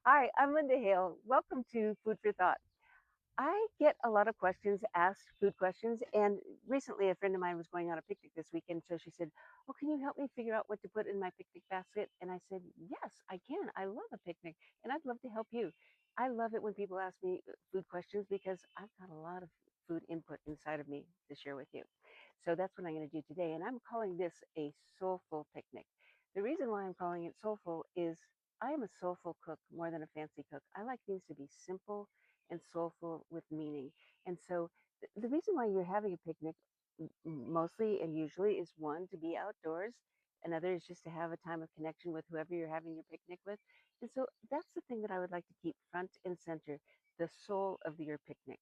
Hi, I'm Linda Hale. Welcome to Food for Thought. I get a lot of questions asked, food questions, and recently a friend of mine was going on a picnic this weekend, so she said, "Oh, can you help me figure out what to put in my picnic basket?" And I said, "Yes, I can. I love a picnic, and I'd love to help you." I love it when people ask me food questions because I've got a lot of food input inside of me to share with you. So that's what I'm going to do today, and I'm calling this a soulful picnic. The reason why I'm calling it soulful is I am a soulful cook more than a fancy cook. I like things to be simple and soulful with meaning. And so the reason why you're having a picnic mostly and usually is one, to be outdoors. Another is just to have a time of connection with whoever you're having your picnic with. And so that's the thing that I would like to keep front and center, the soul of your picnic.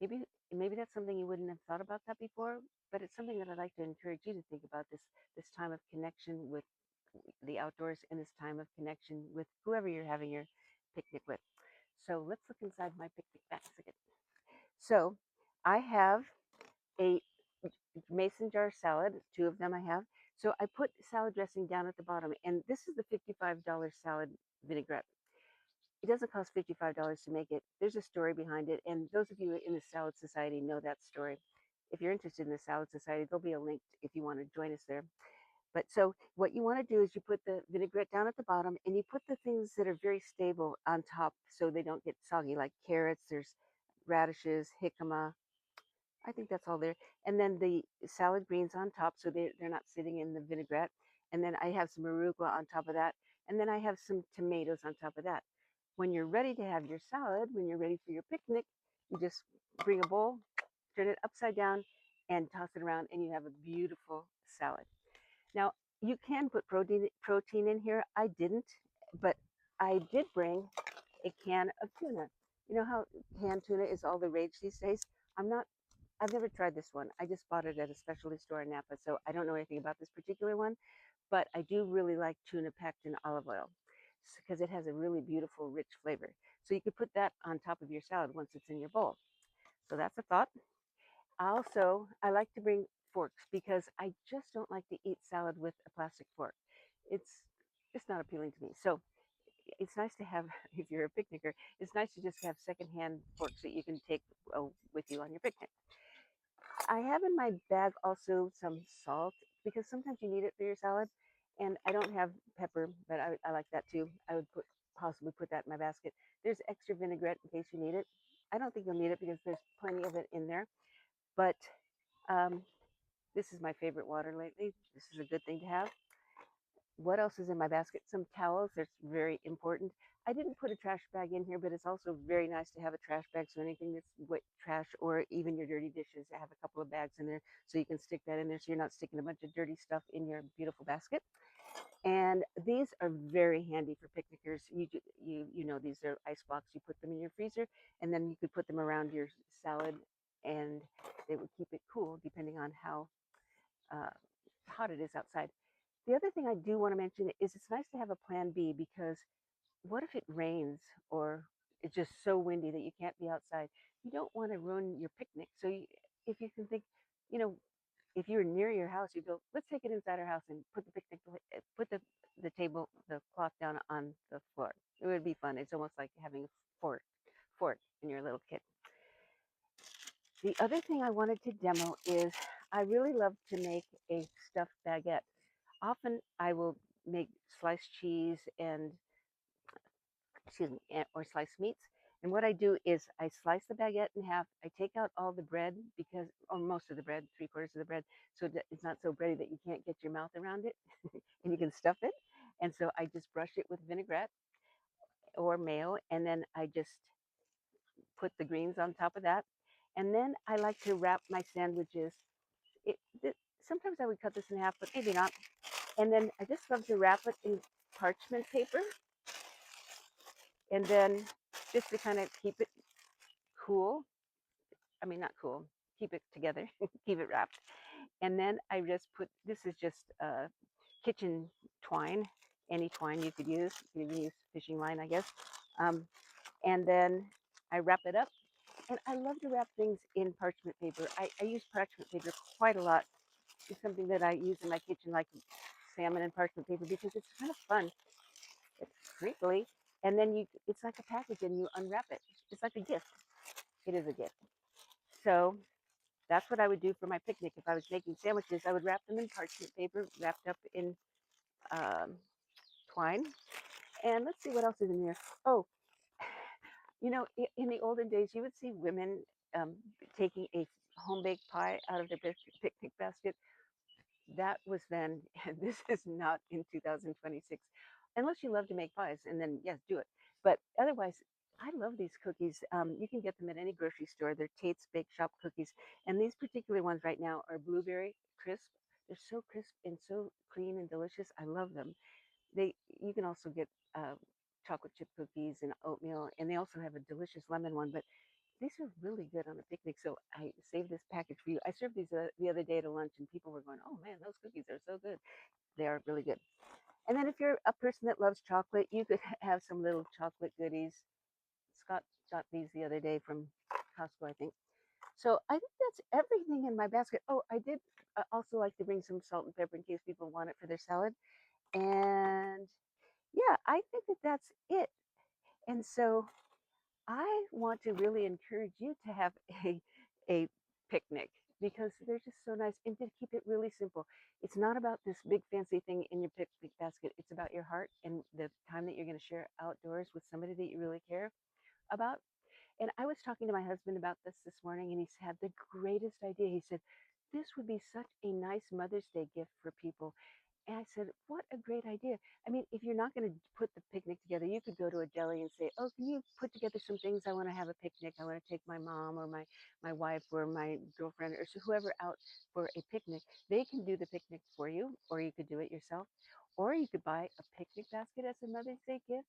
Maybe maybe that's something you wouldn't have thought about that before, but it's something that I'd like to encourage you to think about this time of connection with the outdoors and this time of connection with whoever you're having your picnic with. So let's look inside my picnic basket. So I have a mason jar salad, two of them I have. So I put salad dressing down at the bottom, and this is the $55 salad vinaigrette. It doesn't cost $55 to make it. There's a story behind it, and those of you in the Salad Society know that story. If you're interested in the Salad Society, there'll be a link if you want to join us there. But so what you want to do is you put the vinaigrette down at the bottom and you put the things that are very stable on top so they don't get soggy, like carrots, there's radishes, jicama. I think that's all there. And then the salad greens on top so they're not sitting in the vinaigrette. And then I have some arugula on top of that. And then I have some tomatoes on top of that. When you're ready to have your salad, when you're ready for your picnic, you just bring a bowl, turn it upside down, and toss it around, and you have a beautiful salad. Now, you can put protein in here. I didn't, but I did bring a can of tuna. You know how canned tuna is all the rage these days? I'm not I've never tried this one. I just bought it at a specialty store in Napa, so I don't know anything about this particular one, but I do really like tuna packed in olive oil because it has a really beautiful, rich flavor. So you could put that on top of your salad once it's in your bowl. So that's a thought. Also, I like to bring forks because I just don't like to eat salad with a plastic fork. It's it's not appealing to me. So it's nice to have, if you're a picnicker, it's nice to just have secondhand forks that you can take with you on your picnic. I have in my bag also some salt because sometimes you need it for your salad. And I don't have pepper, but I like that too. I would possibly put that in my basket. There's extra vinaigrette in case you need it. I don't think you'll need it because there's plenty of it in there. But um, this is my favorite water lately. This is a good thing to have. What else is in my basket? Some towels. That's very important. I didn't put a trash bag in here, but it's also very nice to have a trash bag. So anything that's wet trash or even your dirty dishes, I have a couple of bags in there so you can stick that in there so you're not sticking a bunch of dirty stuff in your beautiful basket. And these are very handy for picnickers. You know these are ice blocks. You put them in your freezer, and then you could put them around your salad, and they would keep it cool depending on how uh, hot it is outside. The other thing I do want to mention is it's nice to have a plan B because what if it rains or it's just so windy that you can't be outside? You don't want to ruin your picnic. So if you can think, you know, if you're near your house, you go, let's take it inside our house and put the put the table, the cloth down on the floor. It would be fun. It's almost like having a fort in your little kit. The other thing I wanted to demo is I really love to make a stuffed baguette. Often I will make sliced cheese and excuse me, or sliced meats. And what I do is I slice the baguette in half. I take out all the bread because, or most of the bread, three-quarters of the bread, so that it's not so bready that you can't get your mouth around it, and you can stuff it. And so I just brush it with vinaigrette or mayo, and then I just put the greens on top of that. And then I like to wrap my sandwiches. It, Sometimes I would cut this in half, but maybe not. And then I just love to wrap it in parchment paper, and then just to kind of keep it cool. I mean, not cool. Keep it together. Keep it wrapped. And then I just put. This is just kitchen twine. Any twine you could use. You can use fishing line, I guess. Um, and then I wrap it up. And I love to wrap things in parchment paper. I use parchment paper quite a lot. It's something that I use in my kitchen, like salmon and parchment paper, because it's kind of fun. It's crinkly, and then it's like a package and you unwrap it. It's like a gift. It is a gift. So that's what I would do for my picnic. If I was making sandwiches, I would wrap them in parchment paper, wrapped up in um, twine. And let's see what else is in here. Oh, in the olden days, you would see women um, taking a home baked pie out of their picnic basket. That was then, and this is not in 2026, unless you love to make pies, and then yes, do it. But otherwise, I love these cookies. You can get them at any grocery store. They're Tate's Bake Shop cookies, and these particular ones right now are blueberry crisp. They're so crisp and so clean and delicious. I love them. They You can also get chocolate chip cookies and oatmeal, and they also have a delicious lemon one. But these are really good on a picnic. So I saved this package for you. I served these the other day at a lunch, and people were going, "Oh man, those cookies are so good." They are really good. And then if you're a person that loves chocolate, you could have some little chocolate goodies. Scott got these the other day from Costco, I think. So I think that's everything in my basket. Oh, I did also like to bring some salt and pepper in case people want it for their salad. And yeah, I think that that's it. And so I want to really encourage you to have a picnic because they're just so nice and to keep it really simple. It's not about this big fancy thing in your picnic basket. It's about your heart and the time that you're going to share outdoors with somebody that you really care about. And I was talking to my husband about this morning, and he's had the greatest idea. He said, "This would be such a nice Mother's Day gift for people." And I said, "What a great idea." I mean, if you're not going to put the picnic together, you could go to a deli and say, "Oh, can you put together some things? I want to have a picnic. I want to take my mom or my wife or my girlfriend or whoever out for a picnic." They can do the picnic for you, or you could do it yourself. Or you could buy a picnic basket as a Mother's Day gift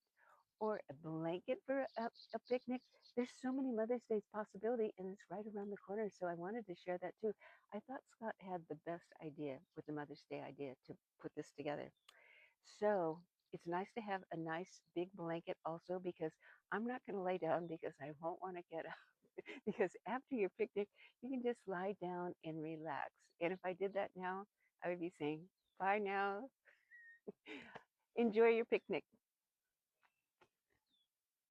or a blanket for a picnic. There's so many Mother's Day possibility, and it's right around the corner. So I wanted to share that too. I thought Scott had the best idea with the Mother's Day idea to put this together. So it's nice to have a nice big blanket also because I'm not going to lay down because I won't want to get up. Because after your picnic, you can just lie down and relax. And if I did that now, I would be saying, bye now, enjoy your picnic.